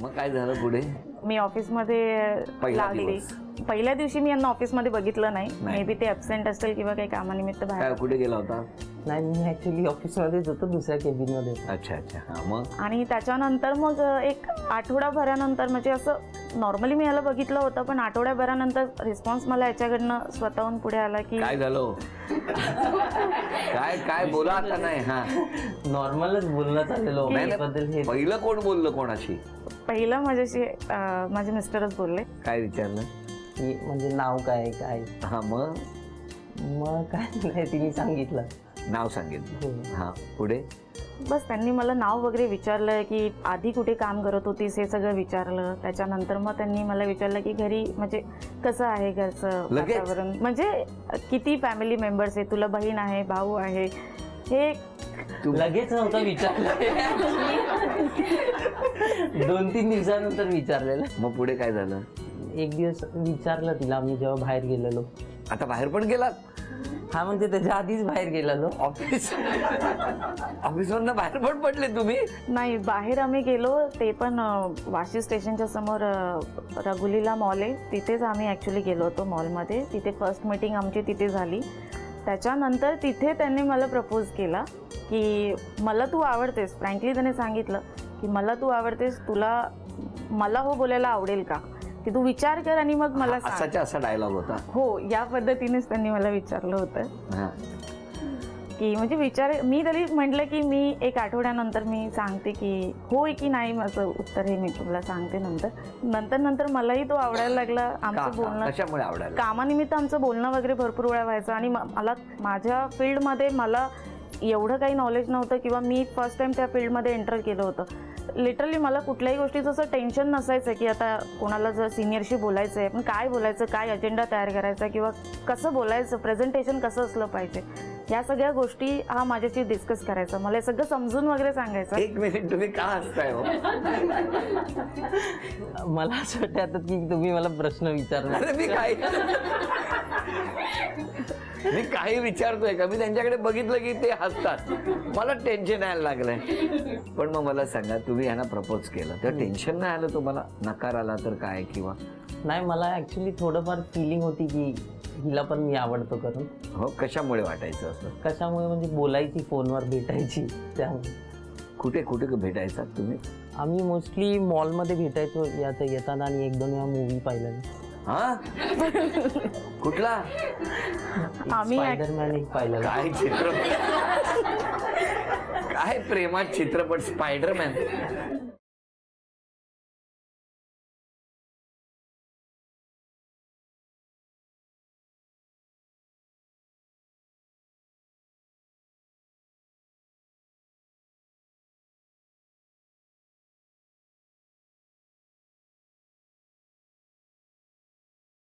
मग काय झालं पुढे? मी ऑफिसमध्ये पहिला लागली. दिवस. पहिल्या दिवशी मी यांना ऑफिसमध्ये बघितलं नाही. नाही. मे बी ते ॲबसेंट असतील किंवा काही कामानिमित्त बाहेर. काय कुठे गेला होता? नाही, मी ऍक्च्युली ऑफिसमध्येच होतो, दुसऱ्या केबिनमध्ये. अच्छा अच्छा. हा मग आणि त्याच्यानंतर मग एक आठवडाभरानंतर म्हणजे असं नॉर्मली मी याला बघितलं होतं, पण आठवड्याभरानंतर रिस्पॉन्स मला याच्याकडनं स्वतःहून पुढे आला की काय झालं? काय काय बोला आता नाही. हा नॉर्मलच बोलणं चाललेलं नाही, ऑफिसबद्दल. हे पहिलं कोण बोललं कोणाशी? पहिलं माझ्याशी माझे मिस्टरच बोलले. काय विचारलं? की म्हणजे नाव काय काय. हा मग मग काय नाही, तिने सांगितलं. नाव सांगितलं. हो. हा पुढे? बस त्यांनी मला नाव वगैरे विचारलं की आधी कुठे काम करत होतीस हे सगळं विचारलं. त्याच्यानंतर मग त्यांनी मला विचारलं की घरी म्हणजे कसं आहे घरचं लगेच? वातावरण, म्हणजे किती फॅमिली मेंबर्स आहे, तुला बहीण आहे, भाऊ आहे, हे लगेच नव्हतं विचारलं. 2-3 दिवसानंतर विचारलेलं. मग पुढे काय झालं? एक दिवस विचारलं तिला, आम्ही जेव्हा बाहेर गेलेलो. आता बाहेर पण गेलात? हा म्हणजे त्याच्या आधीच बाहेर गेलेलो. ऑफिसमधनं बाहेर पण पडले तुम्ही? नाही, बाहेर आम्ही गेलो ते पण वाशी स्टेशनच्या समोर रघुलीला मॉल आहे, तिथेच आम्ही ॲक्च्युली गेलो होतो मॉलमध्ये. तिथे फर्स्ट मीटिंग आमची तिथे झाली. त्याच्यानंतर तिथे त्यांनी मला प्रपोज केला की मला तू आवडतेस. फ्रँकली त्याने सांगितलं की मला तू आवडतेस, तुला मला हो बोलायला आवडेल का, की तू विचार कर आणि मग मला सांग. असाच्या असा डायलॉग होता? हो, या पद्धतीनेच त्यांनी मला विचारलं होतं हा. की म्हणजे विचार. मी तरी म्हटलं की मी एक आठवड्यानंतर मी सांगते की होय की नाही, माझं उत्तर हे मी तुला सांगते नंतर मलाही तो आवडायला लागला. आमचं बोलणं कशामुळे आवडायला? कामानिमित्त आमचं बोलणं वगैरे भरपूर वेळा व्हायचं. आणि मला माझ्या फील्डमध्ये मला एवढं काही नॉलेज नव्हतं किंवा मी फर्स्ट टाइम त्या फील्डमध्ये एंटर केलं होतं. लिटरली मला कुठल्याही गोष्टीचं असं टेन्शन नसायचं की आता कोणाला जर सिनियरशी बोलायचं आहे, पण काय बोलायचं, काय अजेंडा तयार करायचा किंवा कसं बोलायचं, प्रेझेंटेशन कसं असलं पाहिजे, या सगळ्या गोष्टी हा माझ्याशी डिस्कस करायचा. मला हे सगळं समजून वगैरे सांगायचं. एक मिनिट, तुम्ही का हसताय हो? मला असं वाटतं आता की तुम्ही मला प्रश्न विचारला. अरे मी काही विचारतोय का? मी त्यांच्याकडे बघितलं की ते हसतात, मला टेन्शन यायला लागलंय. पण मग मला सांगा, तुम्ही यांना प्रपोज केलं तर टेन्शन नाही आलं तुम्हाला? नकार आला तर काय? किंवा नाही, मला ऍक्च्युली थोडंफार फिलिंग होती की हिला पण मी आवडतो करून. हो, कशामुळे वाटायचं असं? कशामुळे म्हणजे बोलायची, फोनवर भेटायची, त्यामुळे. कुठे कुठे भेटायचा तुम्ही? आम्ही मोस्टली मॉलमध्ये भेटायचो येताना, आणि 1-2 वेळा मूवी पाहिला. हा? कुठला? आम्ही स्पायडरमॅन एक पाहिला. काय चित्रपट? काय प्रेमात चित्रपट? स्पायडरमॅन?